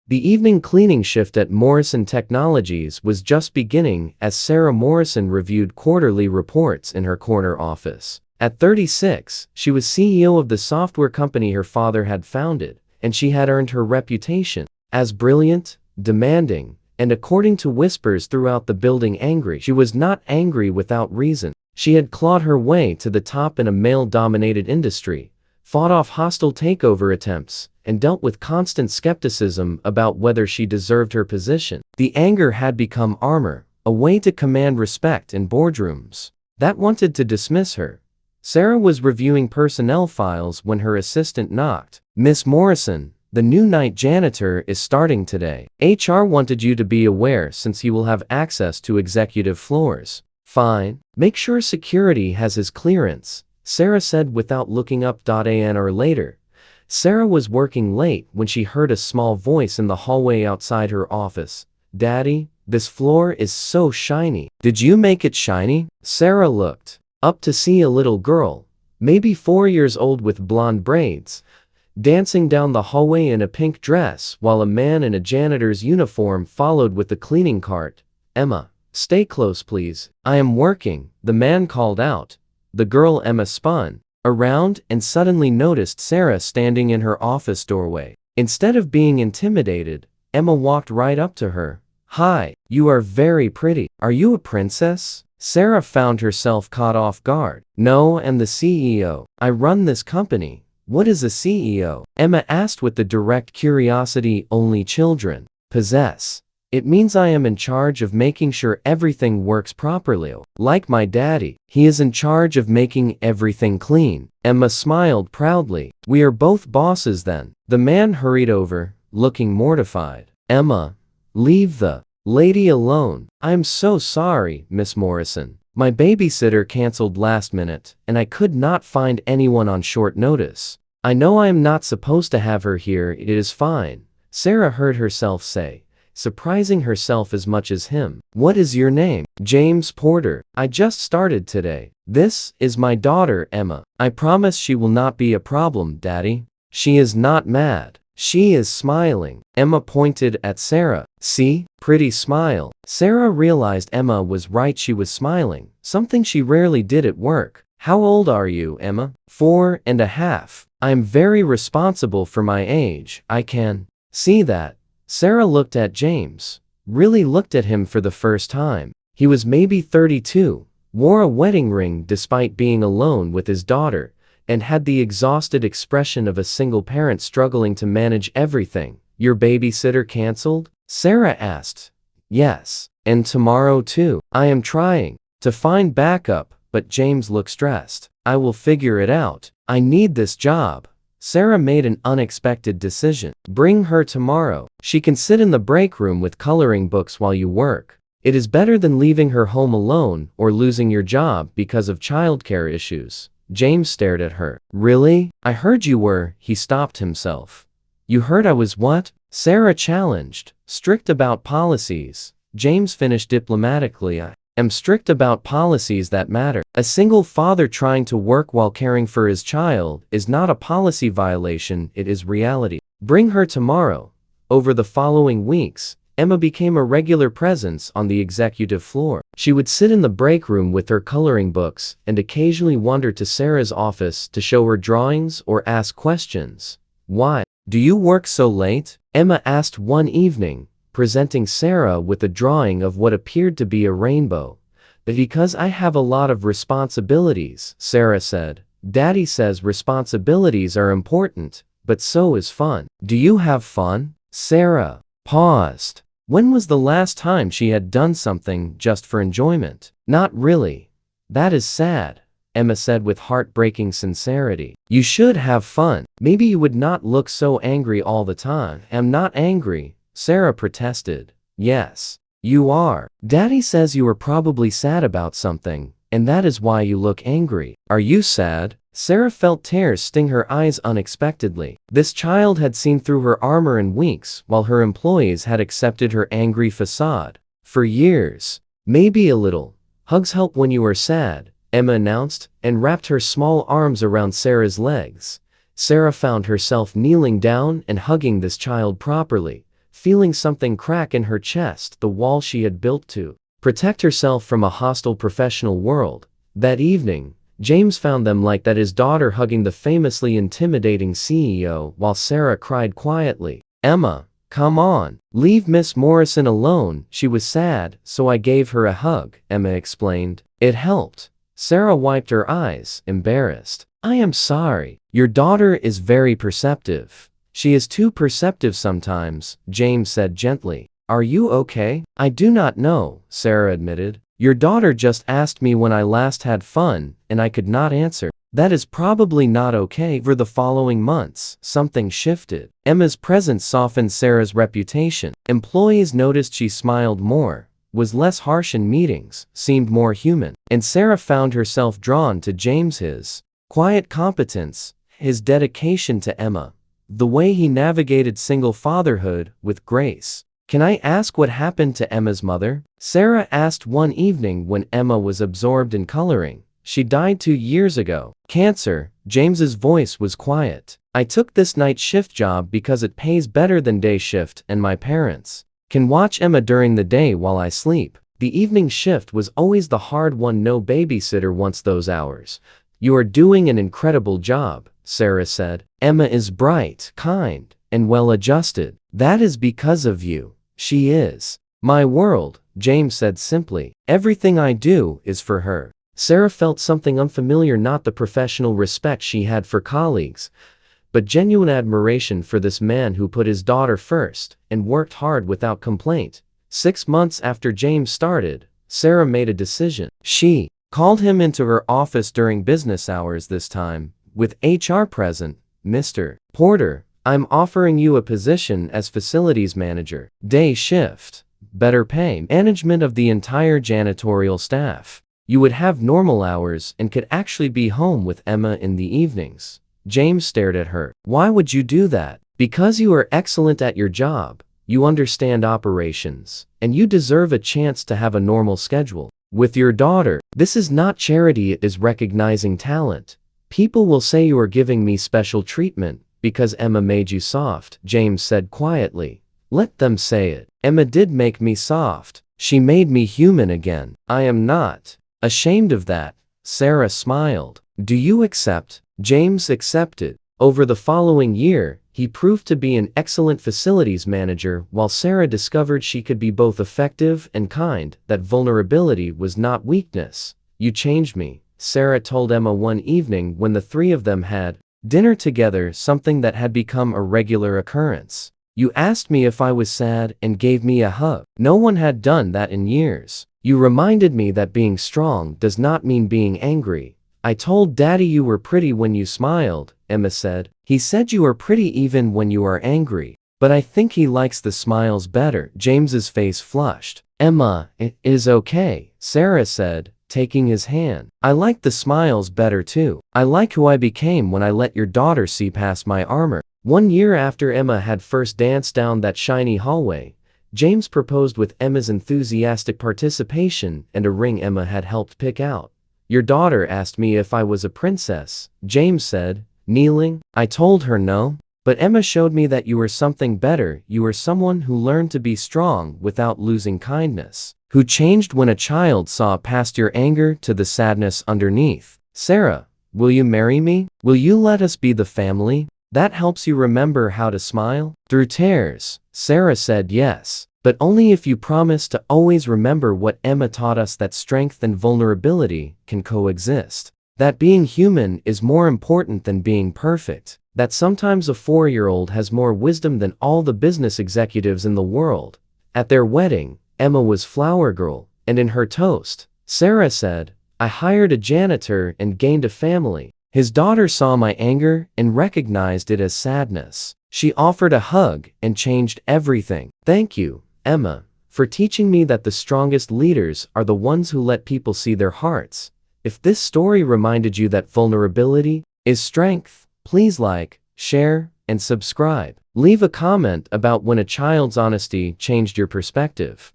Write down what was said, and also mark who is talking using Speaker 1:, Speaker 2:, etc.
Speaker 1: The evening cleaning shift at Morrison Technologies was just beginning as Sarah Morrison reviewed quarterly reports in her corner office. At 36, she was CEO of the software company her father had founded, and she had earned her reputation as brilliant, demanding, and according to whispers throughout the building angry. She was not angry without reason. She had clawed her way to the top in a male-dominated industry, fought off hostile takeover attempts, and dealt with constant skepticism about whether she deserved her position. The anger had become armor, a way to command respect in boardrooms that wanted to dismiss her. Sarah was reviewing personnel files when her assistant knocked. "Miss Morrison, the new night janitor is starting today. HR wanted you to be aware since he will have access to executive floors." "Fine. Make sure security has his clearance," Sarah said without looking up. An hour later, Sarah was working late when she heard a small voice in the hallway outside her office. "Daddy, this floor is so shiny. Did you make it shiny?" Sarah looked up to see a little girl, maybe 4 years old with blonde braids, dancing down the hallway in a pink dress while a man in a janitor's uniform followed with the cleaning cart. "Emma, stay close please. I am working," the man called out. The girl Emma spun around and suddenly noticed Sarah standing in her office doorway. Instead of being intimidated, Emma walked right up to her. "Hi, you are very pretty. Are you a princess?" Sarah found herself caught off guard. "No, I'm the CEO. I run this company." "What is a CEO?" Emma asked with the direct curiosity only children possess. "It means I am in charge of making sure everything works properly. Like my daddy, he is in charge of making everything clean." Emma smiled proudly. "We are both bosses then." The man hurried over, looking mortified. "Emma, leave the lady alone." "I'm so sorry, Miss Morrison. My babysitter canceled last minute, and I could not find anyone on short notice. I know I am not supposed to have her here. It is fine," Sarah heard herself say, surprising herself as much as him. "What is your name?" "James Porter. I just started today." "This is my daughter, Emma. I promise she will not be a problem, Daddy." "She is not mad. She is smiling." Emma pointed at Sarah. "See? Pretty smile." Sarah realized Emma was right. She was smiling, something she rarely did at work. "How old are you, Emma?" 4.5. "I am very responsible for my age. I can see that." Sarah looked at James, really looked at him for the first time. He was maybe 32, wore a wedding ring despite being alone with his daughter, and had the exhausted expression of a single parent struggling to manage everything. "Your babysitter canceled?" Sarah asked. "Yes. And tomorrow too." "I am trying to find backup," but James looked stressed. "I will figure it out. I need this job." Sarah made an unexpected decision. "Bring her tomorrow. She can sit in the break room with coloring books while you work. It is better than leaving her home alone or losing your job because of childcare issues." James stared at her. "Really? I heard you were." He stopped himself. "You heard I was what?" Sarah challenged. "Strict about policies." James finished diplomatically. "I am strict about policies that matter. A single father trying to work while caring for his child is not a policy violation, it is reality. Bring her tomorrow." Over the following weeks, Emma became a regular presence on the executive floor. She would sit in the break room with her coloring books and occasionally wander to Sarah's office to show her drawings or ask questions. "Why do you work so late?" Emma asked one evening, presenting Sarah with a drawing of what appeared to be a rainbow. "Because I have a lot of responsibilities," Sarah said. "Daddy says responsibilities are important, but so is fun." "Do you have fun?" Sarah paused. When was the last time she had done something just for enjoyment? "Not really." "That is sad," Emma said with heartbreaking sincerity. "You should have fun. Maybe you would not look so angry all the time." "I'm not angry," Sarah protested. "Yes, you are. Daddy says you are probably sad about something, and that is why you look angry." "Are you sad?" Sarah felt tears sting her eyes unexpectedly. This child had seen through her armor in weeks, while her employees had accepted her angry facade for years. "Maybe a little. Hugs help when you are sad," Emma announced, and wrapped her small arms around Sarah's legs. Sarah found herself kneeling down and hugging this child properly, feeling something crack in her chest, the wall she had built to protect herself from a hostile professional world. That evening, James found them like that, his daughter hugging the famously intimidating CEO while Sarah cried quietly, "Emma, come on, leave Miss Morrison alone. She was sad, so I gave her a hug," Emma explained. "It helped." Sarah wiped her eyes, embarrassed. "I am sorry. Your daughter is very perceptive." "She is too perceptive sometimes," James said gently. "Are you okay?" "I do not know," Sarah admitted. "Your daughter just asked me when I last had fun, and I could not answer." "That is probably not okay." For the following months, something shifted. Emma's presence softened Sarah's reputation. Employees noticed she smiled more, was less harsh in meetings, seemed more human. And Sarah found herself drawn to James, his quiet competence, his dedication to Emma, the way he navigated single fatherhood with grace. "Can I ask what happened to Emma's mother?" Sarah asked one evening when Emma was absorbed in coloring. "She died 2 years ago. Cancer." James's voice was quiet. "I took this night shift job because it pays better than day shift, and my parents can watch Emma during the day while I sleep. The evening shift was always the hard one. No babysitter wants those hours." "You are doing an incredible job," Sarah said. "Emma is bright, kind, and well-adjusted. That is because of you. She is my world," James said simply. "Everything I do is for her." Sarah felt something unfamiliar, not the professional respect she had for colleagues, but genuine admiration for this man who put his daughter first and worked hard without complaint. 6 months after James started, Sarah made a decision. She called him into her office during business hours, this time with HR present. "Mr. Porter, I'm offering you a position as facilities manager. Day shift, better pay, management of the entire janitorial staff. You would have normal hours and could actually be home with Emma in the evenings." James stared at her. "Why would you do that?" "Because you are excellent at your job, you understand operations, and you deserve a chance to have a normal schedule with your daughter. This is not charity, it is recognizing talent. People will say you are giving me special treatment because Emma made you soft," James said quietly. "Let them say it. Emma did make me soft. She made me human again. I am not ashamed of that." Sarah smiled. "Do you accept?" James accepted. Over the following year, he proved to be an excellent facilities manager, while Sarah discovered she could be both effective and kind, that vulnerability was not weakness. "You changed me," Sarah told Emma one evening when the three of them had dinner together, something that had become a regular occurrence. "You asked me if I was sad and gave me a hug. No one had done that in years. You reminded me that being strong does not mean being angry. I told Daddy you were pretty when you smiled," Emma said. "He said you are pretty even when you are angry. But I think he likes the smiles better." James's face flushed. "Emma, it is okay," Sarah said, taking his hand. "I like the smiles better too. I like who I became when I let your daughter see past my armor." 1 year after Emma had first danced down that shiny hallway, James proposed with Emma's enthusiastic participation and a ring Emma had helped pick out. "Your daughter asked me if I was a princess," James said, kneeling. "I told her no. But Emma showed me that you were something better. You were someone who learned to be strong without losing kindness, who changed when a child saw past your anger to the sadness underneath. Sarah, will you marry me? Will you let us be the family that helps you remember how to smile through tears?" Sarah said yes, but only if you promise to always remember what Emma taught us, that strength and vulnerability can coexist, that being human is more important than being perfect, that sometimes a 4-year-old has more wisdom than all the business executives in the world. At their wedding, Emma was flower girl, and in her toast, Sarah said, "I hired a janitor and gained a family." His daughter saw my anger and recognized it as sadness. She offered a hug and changed everything. "Thank you, Emma, for teaching me that the strongest leaders are the ones who let people see their hearts." If this story reminded you that vulnerability is strength, please like, share, and subscribe. Leave a comment about when a child's honesty changed your perspective.